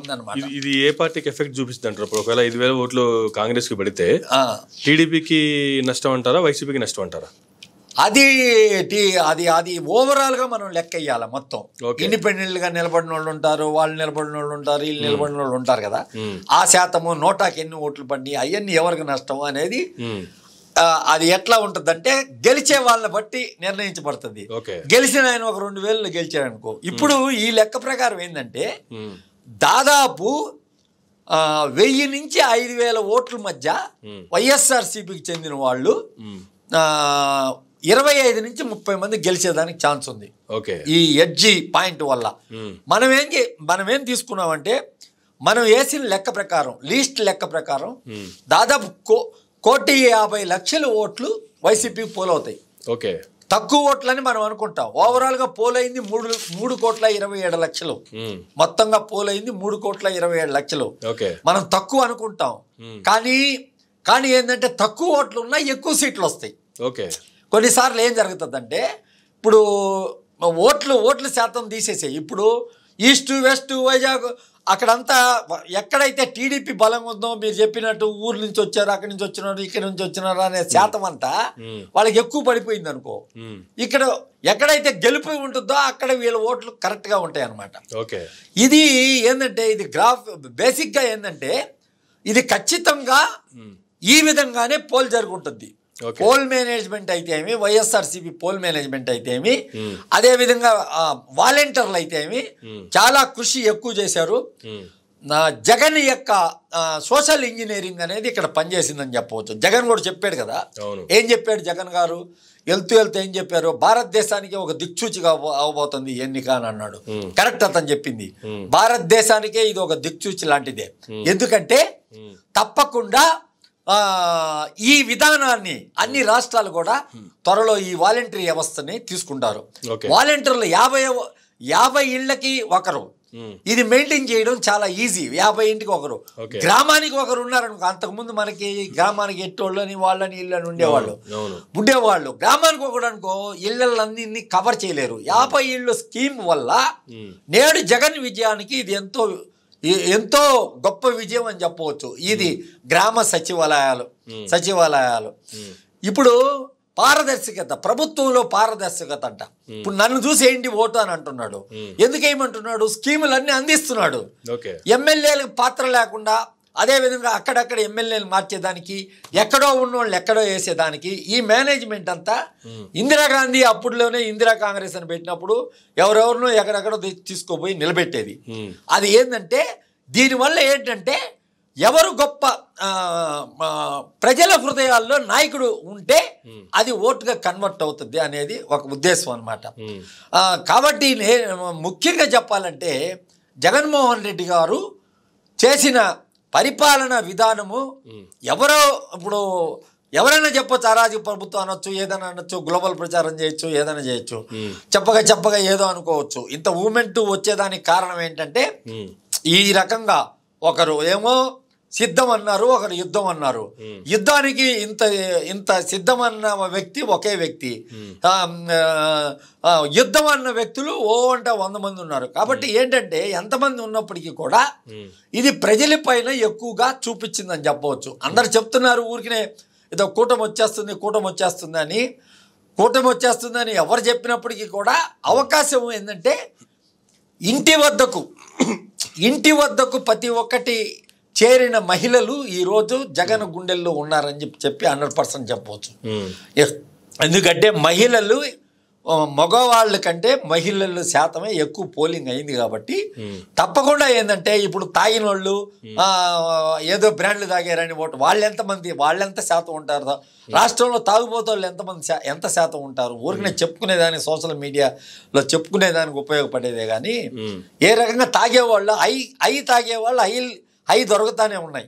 ఉందన్నమాట. ఇది ఏ పార్టీకి ఎఫెక్ట్ చూపిస్తుంది అంటారు? ఒకవేళ 5,000 ఓట్లు కాంగ్రెస్ కి పెడితే టీడీపీకి నష్టం అంటారా, వైసీపీకి నష్టం అంటారా? అది అది అది ఓవరాల్ గా మనం లెక్క వేయాలి మొత్తం. ఇండిపెండెంట్ గా నిలబడిన వాళ్ళు ఉంటారు, వాళ్ళు నిలబడిన వాళ్ళు ఉంటారు, వీళ్ళు నిలబడిన వాళ్ళు ఉంటారు కదా. ఆ శాతము, నోటాకి ఎన్ని ఓట్లు పడి అవన్నీ ఎవరికి నష్టం అనేది అది ఎట్లా ఉంటుందంటే గెలిచే వాళ్ళని బట్టి నిర్ణయించబడుతుంది. గెలిచిన ఆయన ఒక 2,000 గెలిచాడు అనుకో. ఇప్పుడు ఈ లెక్క ప్రకారం ఏంటంటే దాదాపు 1000 నుంచి 5,000 ఓట్ల మధ్య వైఎస్ఆర్సీపీకి చెందిన వాళ్ళు 25 నుంచి 30 మంది గెలిచేదానికి ఛాన్స్ ఉంది ఈ ఎడ్జి పాయింట్ వల్ల. మనం ఏం తీసుకున్నామంటే మనం వేసిన లెక్క ప్రకారం, లీస్ట్ లెక్క ప్రకారం దాదాపు 1,50,00,000 ఓట్లు వైసీపీకి పోలవుతాయి. తక్కువ ఓట్లని మనం అనుకుంటాం. ఓవరాల్ గా పోలైంది 3,27,00,000. మొత్తంగా పోలైంది 3,27,00,000. మనం తక్కువ అనుకుంటాం, కానీ ఏంటంటే తక్కువ ఓట్లు ఉన్నా ఎక్కువ సీట్లు వస్తాయి. కొన్నిసార్లు ఏం జరుగుతుందంటే ఇప్పుడు ఓట్ల శాతం తీసేసాయి. ఇప్పుడు ఈస్ట్ వెస్ట్ వైజాగ్ అక్కడంతా ఎక్కడైతే టీడీపీ బలం ఉందో మీరు చెప్పినట్టు ఊరు నుంచి వచ్చారు, అక్కడి నుంచి వచ్చినారు, ఇక్కడి నుంచి వచ్చినారు అనే శాతం అంతా వాళ్ళకి ఎక్కువ పడిపోయింది అనుకో. ఇక్కడ ఎక్కడైతే గెలుపు ఉంటుందో అక్కడ వీళ్ళ ఓట్లు కరెక్ట్ గా ఉంటాయి అన్నమాట. ఇది ఏంటంటే ఇది బేసిక్ గా ఏంటంటే ఇది ఖచ్చితంగా ఈ విధంగానే పోల్ జరుగుతుంది. పోల్ మేనేజ్మెంట్ అయితే ఏమి, వైఎస్ఆర్సీపీ పోల్ మేనేజ్మెంట్ అయితే ఏమి, అదే విధంగా వాలంటీర్లు అయితే ఏమి చాలా కృషి ఎక్కువ చేశారు. జగన్ యొక్క సోషల్ ఇంజనీరింగ్ అనేది ఇక్కడ పనిచేసిందని చెప్పవచ్చు. జగన్ కూడా చెప్పాడు కదా. ఏం చెప్పాడు జగన్ గారు? వెళ్తూ ఏం చెప్పారు? భారతదేశానికి ఒక దిక్సూచిగా అవబోతుంది ఎన్నిక అని అన్నాడు. కరెక్ట్ అతను చెప్పింది. భారతదేశానికే ఇది ఒక దిక్సూచి లాంటిదే. ఎందుకంటే తప్పకుండా ఈ విధానాన్ని అన్ని రాష్ట్రాలు కూడా త్వరలో ఈ వాలంటరీ వ్యవస్థని తీసుకుంటారు. వాలంటీర్లు 50 ఇళ్లకి ఒకరు, ఇది మెయింటైన్ చేయడం చాలా ఈజీ. 50 ఇంటికి ఒకరు, గ్రామానికి ఒకరు ఉన్నారనుకో. అంతకుముందు మనకి గ్రామానికి ఎట్టోళ్ళని వాళ్ళని ఇళ్ళని ఉండేవాళ్ళు. గ్రామానికి ఒకడు అనుకో ఇళ్ళన్నీ కవర్ చేయలేరు. 50 ఇళ్ళు స్కీమ్ వల్ల నేడు జగన్ విజయానికి ఇది ఎంతో గొప్ప విజయం అని చెప్పవచ్చు. ఇది గ్రామ సచివాలయాలు ఇప్పుడు పారదర్శకత, ప్రభుత్వంలో పారదర్శకత అంట. ఇప్పుడు నన్ను చూసి ఏంటి ఓటు అని అంటున్నాడు. ఎందుకేమంటున్నాడు? స్కీములన్నీ అందిస్తున్నాడు. ఎమ్మెల్యేలకు పాత్ర లేకుండా అదే విధంగా అక్కడక్కడ ఎమ్మెల్యేలు మార్చేదానికి, ఎక్కడో ఉన్నోళ్ళు ఎక్కడో వేసేదానికి ఈ మేనేజ్మెంట్ అంతా ఇందిరాగాంధీ అప్పుడులోనే ఇందిరా కాంగ్రెస్ అని పెట్టినప్పుడు ఎవరెవరినో ఎక్కడెక్కడో తీసుకోపోయి నిలబెట్టేది. అది ఏంటంటే దీనివల్ల ఏంటంటే ఎవరు గొప్ప ప్రజల హృదయాల్లో నాయకుడు ఉంటే అది ఓటుగా కన్వర్ట్ అవుతుంది అనేది ఒక ఉద్దేశం అన్నమాట. కాబట్టి ముఖ్యంగా చెప్పాలంటే జగన్మోహన్ రెడ్డి గారు చేసిన పరిపాలన విధానము ఇప్పుడు ఎవరైనా చెప్పొచ్చు, అరాజక ప్రభుత్వం అనొచ్చు, ఏదైనా అనొచ్చు, గ్లోబల్ ప్రచారం చేయొచ్చు, ఏదైనా చేయొచ్చు, చెప్పగా ఏదో అనుకోవచ్చు. ఇంత మూమెంట్ వచ్చేదానికి కారణం ఏంటంటే ఈ రకంగా ఒకరు ఏమో సిద్ధం అన్నారు, ఒకరు యుద్ధం అన్నారు. యుద్ధానికి ఇంత సిద్ధం అన్న వ్యక్తి ఒకే వ్యక్తి, యుద్ధం అన్న వ్యక్తులు అంటే 100 మంది ఉన్నారు. కాబట్టి ఏంటంటే ఎంతమంది ఉన్నప్పటికీ కూడా ఇది ప్రజల పైన ఎక్కువగా చూపించిందని చెప్పవచ్చు. అందరు చెప్తున్నారు ఊరికినే ఏదో కూటమి వచ్చేస్తుందని ఎవరు చెప్పినప్పటికీ కూడా అవకాశం ఏంటంటే ఇంటి వద్దకు ప్రతి ఒక్కటి చేరిన మహిళలు ఈరోజు జగన్ గుండెల్లో ఉన్నారని చెప్పి 100% చెప్పవచ్చు. ఎందుకంటే మహిళలు మగవాళ్ళ కంటే మహిళల శాతమే ఎక్కువ పోలింగ్ అయింది. కాబట్టి తప్పకుండా ఏంటంటే ఇప్పుడు తాగిన వాళ్ళు ఏదో బ్రాండ్లు తాగారని ఓటు వాళ్ళెంత శాతం ఉంటారు? రాష్ట్రంలో తాగుబోతోళ్ళు ఎంత శాతం ఉంటారు? ఊరికనే చెప్పుకునేదానికి సోషల్ మీడియాలో చెప్పుకునేదానికి ఉపయోగపడేదే కానీ ఏ రకంగా తాగేవాళ్ళు తాగేవాళ్ళు దొరుకుతానే ఉన్నాయి.